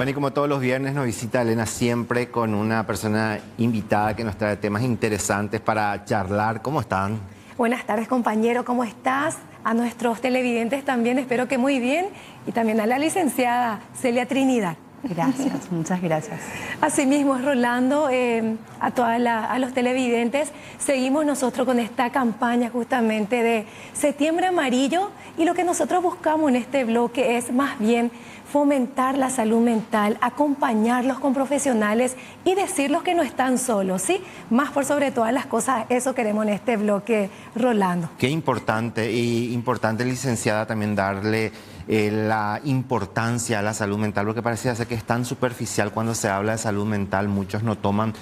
Bueno, y como todos los viernes nos visita Elena siempre con una persona invitada que nos trae temas interesantes para charlar. ¿Cómo están? Buenas tardes, compañero, ¿cómo estás? A nuestros televidentes también, espero que muy bien. Y también a la licenciada Celia Trinidad. Gracias, muchas gracias. Asimismo, Rolando, a los televidentes, seguimos nosotros con esta campaña justamente de Septiembre Amarillo, y lo que nosotros buscamos en este bloque es más bien fomentar la salud mental, acompañarlos con profesionales y decirles que no están solos, ¿sí? Más por sobre todas las cosas, eso queremos en este bloque, Rolando. Qué importante, y importante, licenciada, también darle la importancia a la salud mental, porque parece ser que es tan superficial cuando se habla de salud mental, muchos no toman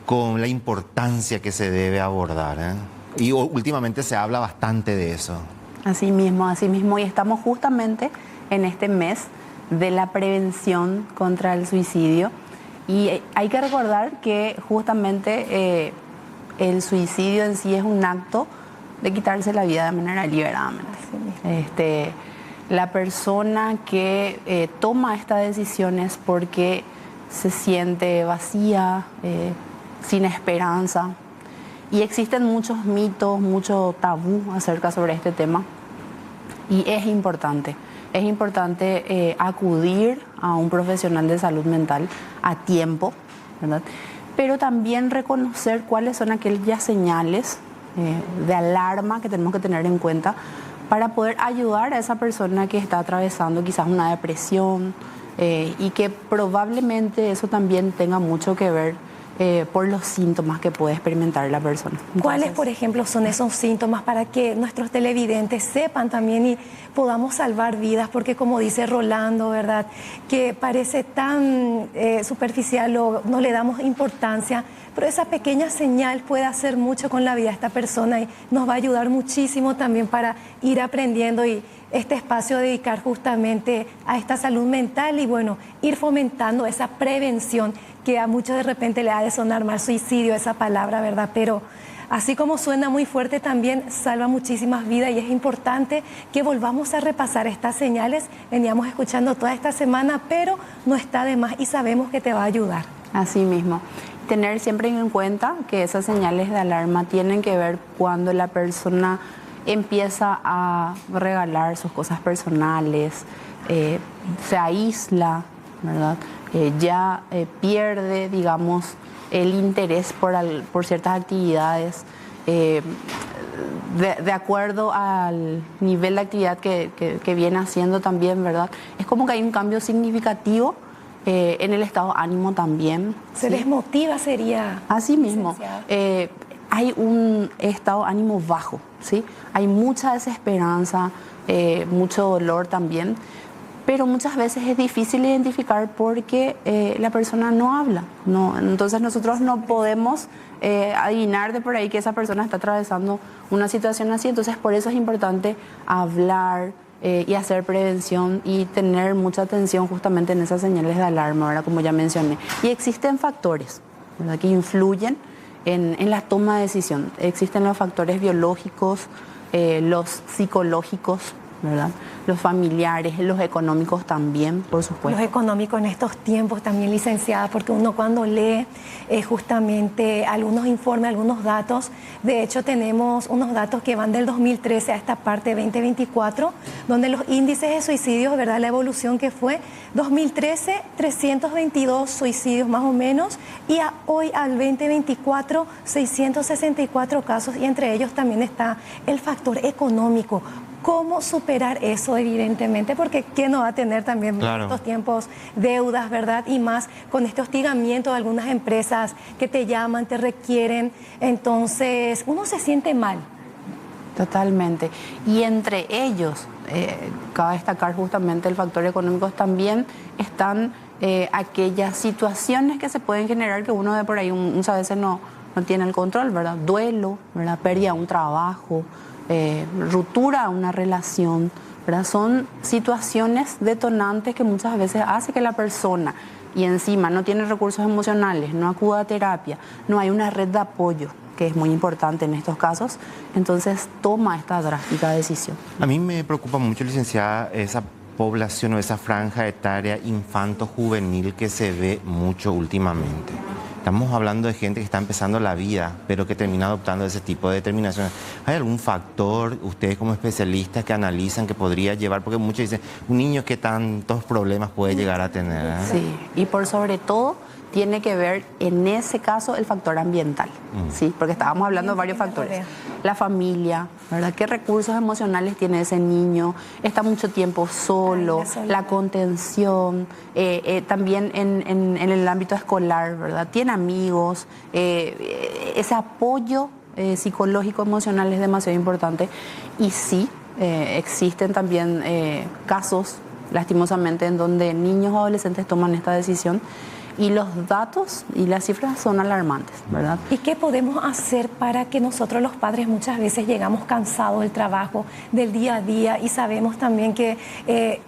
con la importancia que se debe abordar, ¿eh? Y últimamente se habla bastante de eso. Así mismo, y estamos justamente en este mes de la prevención contra el suicidio, y hay que recordar que justamente el suicidio en sí es un acto de quitarse la vida de manera deliberadamente. La persona que toma estas decisiones porque se siente vacía, sin esperanza, y existen muchos mitos, mucho tabú acerca sobre este tema, y es importante acudir a un profesional de salud mental a tiempo, ¿verdad? Pero también reconocer cuáles son aquellas señales de alarma que tenemos que tener en cuenta para poder ayudar a esa persona que está atravesando quizás una depresión, y que probablemente eso también tenga mucho que ver por los síntomas que puede experimentar la persona. Entonces, ¿cuáles, por ejemplo, son esos síntomas para que nuestros televidentes sepan también y podamos salvar vidas? Porque como dice Rolando, ¿verdad?, que parece tan superficial o no le damos importancia, pero esa pequeña señal puede hacer mucho con la vida de esta persona y nos va a ayudar muchísimo también para ir aprendiendo, y este espacio dedicar justamente a esta salud mental y, bueno, ir fomentando esa prevención que a muchos de repente le ha de sonar mal suicidio, esa palabra, ¿verdad? Pero así como suena muy fuerte, también salva muchísimas vidas, y es importante que volvamos a repasar estas señales. Veníamos escuchando toda esta semana, pero no está de más y sabemos que te va a ayudar. Así mismo. Tener siempre en cuenta que esas señales de alarma tienen que ver cuando la persona empieza a regalar sus cosas personales, se aísla, ¿verdad? Ya pierde, digamos, el interés por ciertas actividades, de acuerdo al nivel de actividad que viene haciendo también, ¿verdad? Es como que hay un cambio significativo en el estado de ánimo también. Se desmotiva, sería. Así mismo. Hay un estado de ánimo bajo, ¿sí? Hay mucha desesperanza, mucho dolor también, pero muchas veces es difícil identificar porque la persona no habla. Entonces nosotros no podemos adivinar de por ahí que esa persona está atravesando una situación así. Entonces por eso es importante hablar y hacer prevención y tener mucha atención justamente en esas señales de alarma, ¿verdad?, como ya mencioné. Y existen factores, ¿verdad?, que influyen en la toma de decisión. Existen los factores biológicos, los psicológicos, ¿verdad?, los familiares, los económicos también, por supuesto. Los económicos en estos tiempos también, licenciada, porque uno cuando lee justamente algunos informes, algunos datos, de hecho tenemos unos datos que van del 2013 a esta parte 2024, donde los índices de suicidios, ¿verdad?, la evolución que fue 2013, 322 suicidios más o menos, y hoy al 2024, 664 casos, y entre ellos también está el factor económico. ¿Cómo superar eso, evidentemente? Porque ¿quién no va a tener también, claro, en estos tiempos deudas, ¿verdad? Y más con este hostigamiento de algunas empresas que te llaman, te requieren. Entonces, uno se siente mal. Totalmente. Y entre ellos, cabe destacar justamente el factor económico, también están aquellas situaciones que se pueden generar que uno de por ahí muchas veces no tiene el control, ¿verdad? Duelo, ¿verdad?, pérdida de un trabajo, ruptura a una relación, ¿verdad? Son situaciones detonantes que muchas veces hace que la persona, y encima no tiene recursos emocionales, no acuda a terapia, no hay una red de apoyo, que es muy importante en estos casos, entonces toma esta drástica decisión. A mí me preocupa mucho, licenciada, esa población o esa franja etaria infanto-juvenil que se ve mucho últimamente. Estamos hablando de gente que está empezando la vida, pero que termina adoptando ese tipo de determinaciones. ¿Hay algún factor, ustedes como especialistas, que analizan que podría llevar? Porque muchos dicen, un niño que tantos problemas puede llegar a tener. Sí, y por sobre todo tiene que ver en ese caso el factor ambiental, ¿sí? Porque estábamos hablando de varios factores. La familia, ¿verdad? ¿Qué recursos emocionales tiene ese niño? Está mucho tiempo solo, la contención, también en el ámbito escolar, ¿verdad? Tiene amigos, ese apoyo psicológico, emocional es demasiado importante. Y sí, existen también casos, lastimosamente, en donde niños o adolescentes toman esta decisión. Y los datos y las cifras son alarmantes, ¿verdad? ¿Y qué podemos hacer para que nosotros los padres muchas veces llegamos cansados del trabajo, del día a día, y sabemos también que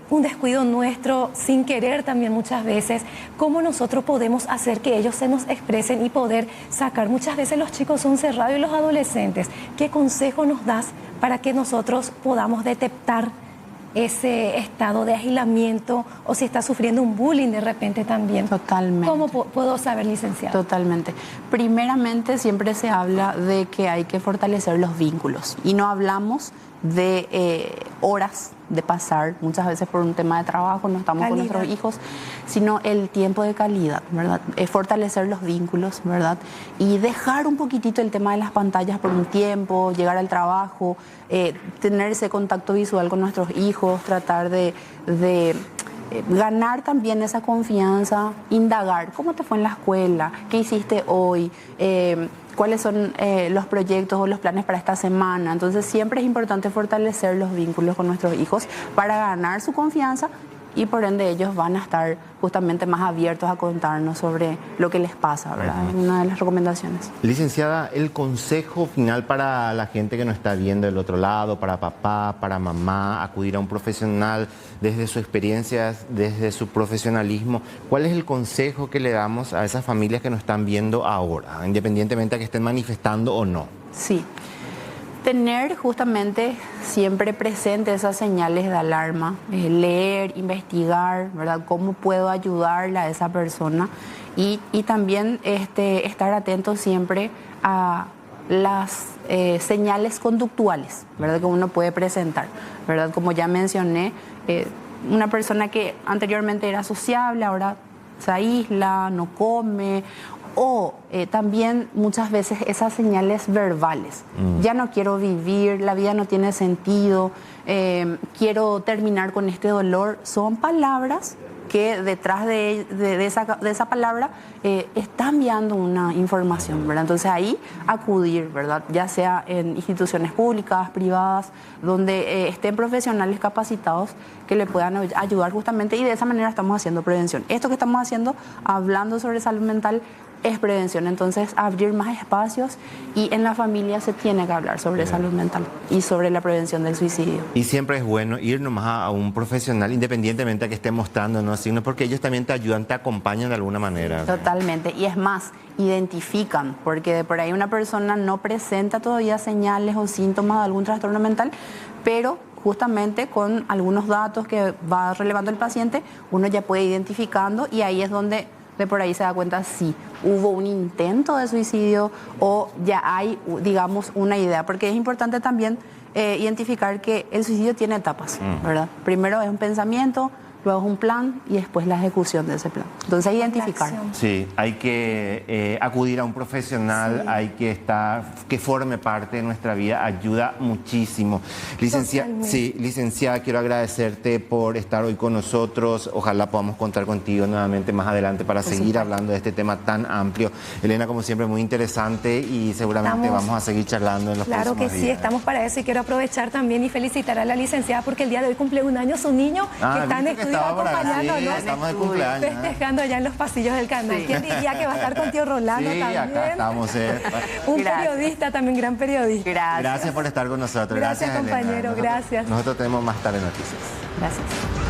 un descuido nuestro, sin querer también muchas veces, cómo nosotros podemos hacer que ellos se nos expresen y poder sacar? Muchas veces los chicos son cerrados y los adolescentes. ¿Qué consejo nos das para que nosotros podamos detectar ese estado de aislamiento, o si está sufriendo un bullying de repente también? Totalmente. ¿Cómo puedo saber, licenciado? Totalmente. Primeramente, siempre se habla de que hay que fortalecer los vínculos, y no hablamos de horas de pasar, muchas veces por un tema de trabajo, no estamos con nuestros hijos, sino el tiempo de calidad, ¿verdad? Fortalecer los vínculos, ¿verdad? Y dejar un poquitito el tema de las pantallas por un tiempo, llegar al trabajo, tener ese contacto visual con nuestros hijos, tratar de ganar también esa confianza, indagar cómo te fue en la escuela, qué hiciste hoy, cuáles son los proyectos o los planes para esta semana. Entonces siempre es importante fortalecer los vínculos con nuestros hijos para ganar su confianza, y por ende ellos van a estar justamente más abiertos a contarnos sobre lo que les pasa, ¿verdad? Es una de las recomendaciones. Licenciada, el consejo final para la gente que nos está viendo del otro lado, para papá, para mamá, acudir a un profesional desde su experiencia, desde su profesionalismo. ¿Cuál es el consejo que le damos a esas familias que nos están viendo ahora, independientemente de que estén manifestando o no? Sí. Tener justamente siempre presente esas señales de alarma, leer, investigar, ¿verdad? ¿Cómo puedo ayudarle a esa persona? Y también estar atento siempre a las señales conductuales, ¿verdad? Que uno puede presentar, ¿verdad? Como ya mencioné, una persona que anteriormente era sociable, ahora se aísla, no come. O también muchas veces esas señales verbales. Ya no quiero vivir, la vida no tiene sentido, quiero terminar con este dolor. Son palabras que detrás de esa palabra está enviando una información, ¿verdad? Entonces ahí acudir, ¿verdad? Ya sea en instituciones públicas, privadas, donde estén profesionales capacitados que le puedan ayudar justamente, y de esa manera estamos haciendo prevención. Esto que estamos haciendo, hablando sobre salud mental, es prevención. Entonces, abrir más espacios, y en la familia se tiene que hablar sobre salud mental y sobre la prevención del suicidio. Y siempre es bueno ir nomás a un profesional, independientemente de que esté mostrándonos signos, porque ellos también te ayudan, te acompañan de alguna manera. Totalmente. Y es más, identifican, porque de por ahí una persona no presenta todavía señales o síntomas de algún trastorno mental, pero justamente con algunos datos que va relevando el paciente, uno ya puede ir identificando, y ahí es donde de por ahí se da cuenta si hubo un intento de suicidio o ya hay, digamos, una idea. Porque es importante también identificar que el suicidio tiene etapas, ¿verdad? Primero es un pensamiento, luego es un plan, y después la ejecución de ese plan. Entonces, identificar. Sí, hay que acudir a un profesional, hay que que forme parte de nuestra vida, ayuda muchísimo. Licenciada, quiero agradecerte por estar hoy con nosotros. Ojalá podamos contar contigo nuevamente más adelante para seguir hablando de este tema tan amplio. Elena, como siempre, muy interesante, y seguramente vamos a seguir charlando en los próximos días. Claro que sí, estamos para eso, y quiero aprovechar también y felicitar a la licenciada porque el día de hoy cumple un año su niño, que está en estudio acompañándonos, sí, estamos de cumpleaños, festejando allá en los pasillos del canal. ¿Quién diría que va a estar con tío Rolando también? Acá estamos. Un periodista también, gran periodista. Gracias. Gracias por estar con nosotros. Gracias, compañero, Elena. gracias. Nosotros tenemos más tarde noticias. Gracias.